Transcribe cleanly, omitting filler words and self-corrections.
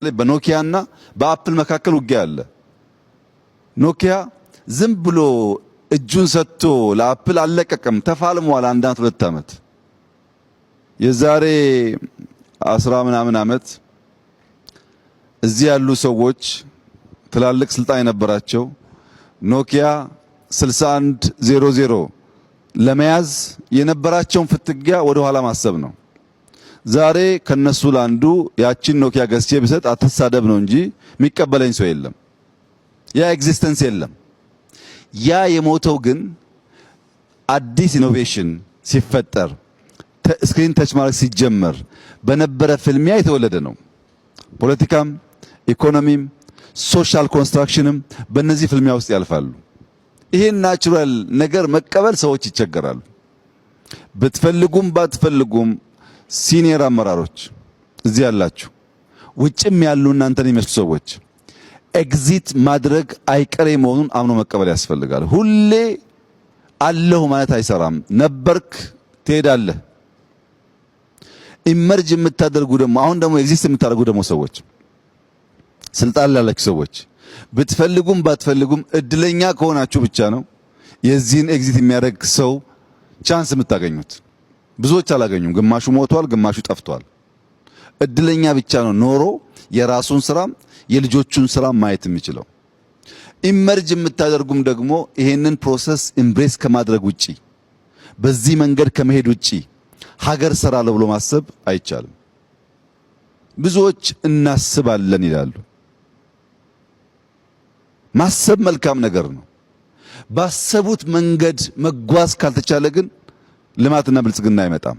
በኖኪያና በአፕል መካከል ውጊያ አለ። ኖኪያ ዝም ብሎ እጁን ሰጥቶ ለአፕል አልለቀቀም። ተፋልሟል። አንድ አመት ሁለት አመት የዛሬ 10 ምናምን አመት እዚህ ያሉ ሰዎች ትላልቅ ስልጣን የነበራቸው ኖኪያ 6100 ለመያዝ የነበራቸውን ፍትጊያ ወደ ኋላ ማሰብ ነው። ዛሬ ከነሱ ላንዱ ያቺን ኖኪያ ገዝቼ ብሰጥ አትሳደብ ነው እንጂ የሚቀበለኝ ሰው የለም። ያ ኤግዚስተንስ የለም። ያ የሞተው ግን አዲስ ኢኖቬሽን ሲፈጠር ስክሪን ተች ማድረግ ሲጀመር በነበረ ፍልሚያ የተወለደ ነው። ፖለቲካም ኢኮኖሚም ሶሻል ኮንስትራክሽንም በእነዚህ ፍልሚያ ውስጥ ያልፋሉ። ይሄን ናቹራል ነገር መቀበል ሰዎች ይቸገራሉ። ብትፈልጉም ባትፈልጉም ሲኒየር አመራሮች እዚህ ያላችሁ ውጭም ያሉ እናንተን የሚመስሉ ሰዎች ኤግዚት ማድረግ አይቀሬ መሆኑን አምኖ መቀበል ያስፈልጋል። ሁሌ አለሁ ማለት አይሰራም። ነበርክ ትሄዳለህ። ኢመርጅ የምታደርጉ ደግሞ አሁን ደግሞ ኤግዚስት የምታደርጉ ደግሞ ሰዎች ስልጣን ላላችሁ ሰዎች ብትፈልጉም ባትፈልጉም እድለኛ ከሆናችሁ ብቻ ነው የዚህን ኤግዚት የሚያደርግ ሰው ቻንስ የምታገኙት። ብዙዎች አላገኙም። ግማሹ ሞቷል፣ ግማሹ ጠፍቷል። እድለኛ ብቻ ነው ኖሮ የራሱን ስራም የልጆቹን ስራ ማየት የሚችለው። ኢመርጅ የምታደርጉም ደግሞ ይሄንን ፕሮሰስ ኢምብሬስ ከማድረግ ውጪ በዚህ መንገድ ከመሄድ ውጪ ሀገር ሰራለሁ ብሎ ማሰብ አይቻልም። ብዙዎች እናስባለን ይላሉ። ማሰብ መልካም ነገር ነው። ባሰቡት መንገድ መጓዝ ካልተቻለ ግን ልማትና ብልጽግና አይመጣም።